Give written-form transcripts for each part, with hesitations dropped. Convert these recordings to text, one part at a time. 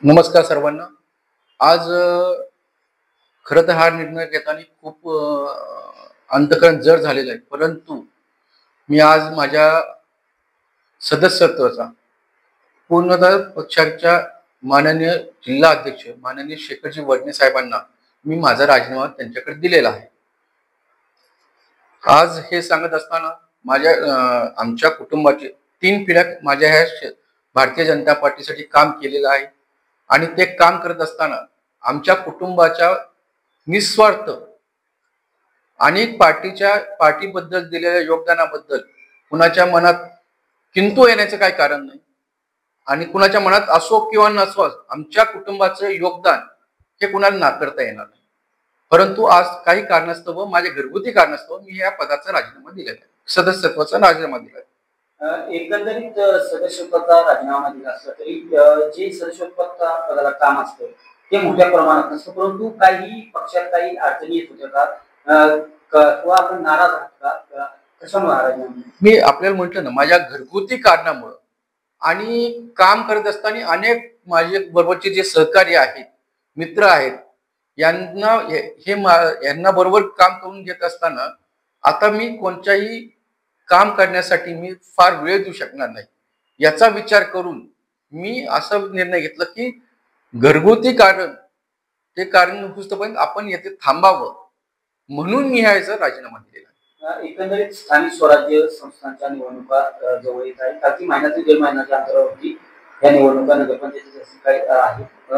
नमस्कार सर्वांना. आज खरं तर हा निर्णय घेताना खूप अंतःकरण जड झालेलं आहे. परंतु मी आज माझ्या सदस्यत्वाचा पूर्णतः पक्षाच्या माननीय जिल्हा अध्यक्ष माननीय शेखरजी वडणे साहेबांना मी माझा राजीनामा त्यांच्याकडे दिलेला आहे. आज हे सांगत असताना माझ्या आमच्या कुटुंबाचे 3 पिढ्या माझ्या ह्या भारतीय जनता पार्टीसाठी काम केलेलं आहे आणि ते काम करत असताना आमच्या कुटुंबाच्या निस्वार्थ आणि पार्टीबद्दल दिलेल्या योगदानाबद्दल कुणाच्या मनात किंतु येण्याचं काही कारण नाही आणि कुणाच्या मनात असो किंवा नसो आमच्या कुटुंबाचं योगदान हे कुणाला नाकारता येणार नाही. परंतु आज काही कारणास्तव माझ्या घरगुती कारणास्तव मी या पदाचा राजीनामा दिलेला आहे, सदस्यत्वाचा राजीनामा दिला आहे. एकंदरीत सदस्यत्वाचा राजीनामा दिला असला तरी जे सदस्यत्वाचा पदाला काम असतं ते मोठ्या प्रमाणात नसतं, परंतु काही पक्षात काही अडचणी येत होत्या का किंवा आपण नाराज आहात का? कशामुळे राजीनामा? मी आपल्याला म्हटलं ना, माझ्या घरगुती कारणामुळे आणि काम करत असताना अनेक माझे बरोबरचे जे सहकारी आहेत, मित्र आहेत, यांना बरोबर काम करून घेत असताना आता मी कोणत्याही काम करण्यासाठी मी फार वेळ देऊ शकणार नाही. याचा विचार करून मी असा निर्णय घेतला की घरगुती ते कारण होईपर्यंत आपण येथे थांबावं, म्हणून मी ह्याचा राजीनामा दिलेला. एकंदरीत स्थानिक स्वराज्य संस्थांच्या निवडणुका जवळ येत आहेत. काही महिन्यातील 1.5 महिन्याच्या अंतरावरती या निवडणुका नगरपंचायतीचे काही आहेत.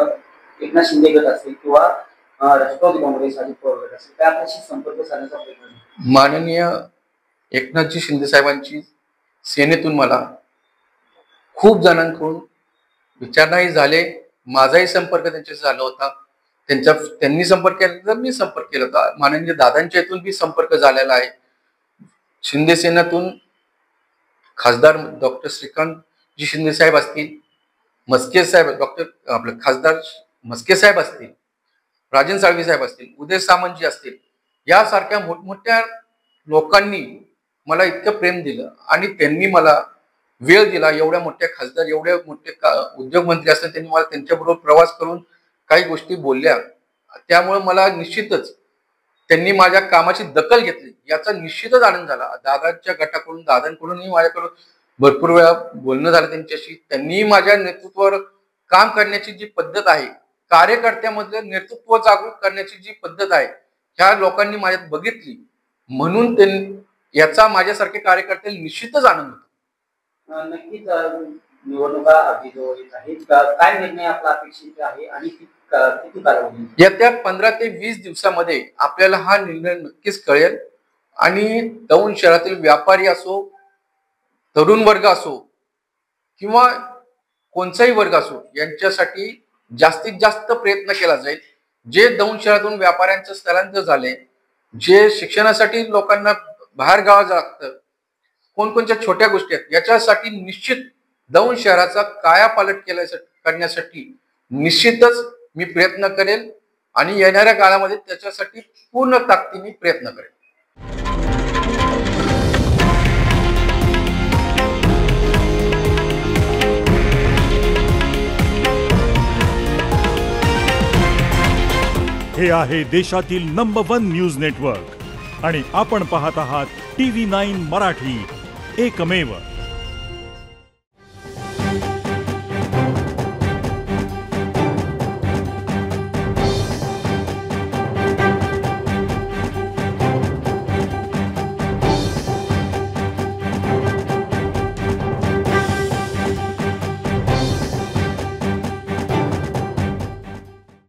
एकनाथ शिंदे गट असेल किंवा राष्ट्रवादी काँग्रेस अजित पवार गट असेल, त्या आपल्याशी संपर्क साधण्याचा प्रयत्न. माननीय एकनाथजी शिंदे साहेबांची सेनेतून मला खूप जणांकडून विचारणाही झाले, माझाही संपर्क त्यांच्याशी झाला होता. त्यांनी संपर्क केला तर मी संपर्क केला होता. माननीय दादांच्या इथून बी संपर्क झालेला आहे. शिंदे सेनेतून खासदार डॉक्टर श्रीकांतजी शिंदे साहेब असतील, मस्के साहेब आपले खासदार मस्के साहेब असतील, राजन साळवी साहेब असतील, उदय सामंतजी असतील, यासारख्या मोठमोठ्या लोकांनी मला इतकं प्रेम दिलं आणि त्यांनी मला वेळ दिला. एवढ्या मोठ्या खासदार, एवढे मोठे उद्योग मंत्री असतात, त्यांनी मला त्यांच्याबरोबर प्रवास करून काही गोष्टी बोलल्या. त्यामुळे मला निश्चितच त्यांनी माझ्या कामाची दखल घेतली, याचा निश्चितच आनंद झाला. दादांकडूनही माझ्याकडून भरपूर वेळा बोलणं झालं त्यांच्याशी. त्यांनी माझ्या नेतृत्वावर काम करण्याची जी पद्धत आहे, कार्यकर्त्यामधले नेतृत्व जागृत करण्याची जी पद्धत आहे, ह्या लोकांनी माझ्यात बघितली, म्हणून याचा माझ्यासारख्या कार्यकर्त्याला निश्चितच आनंद होतो. नक्कीच निवडणुका अगदी जवळ येत आहेत. काय निर्णय आपला अपेक्षित आहे आणि किती कालावधी? येत्या 15 ते 20 दिवसामध्ये आपल्याला हा निर्णय नक्कीच कळेल आणि दौंड शहरातील व्यापारी असो, तरुण वर्ग असो किंवा कोणताही वर्ग असो, यांच्यासाठी जास्तीत जास्त प्रयत्न केला जाईल. जे दौंड शहरातून व्यापाऱ्यांचं स्थलांतर झाले, जे शिक्षणासाठी लोकांना बाहेर गावात लागतं, कोणकोणत्या छोट्या गोष्टी आहेत, याच्यासाठी निश्चित दौंड शहराचा कायापालट करण्यासाठी निश्चितच मी प्रयत्न करेल आणि येणाऱ्या काळामध्ये त्याच्यासाठी पूर्ण ताकदीने प्रयत्न करेल. हे आहे देशातील नंबर 1 न्यूज नेटवर्क आणि आपण पाहत आहात TV9 मराठी, एकमेव.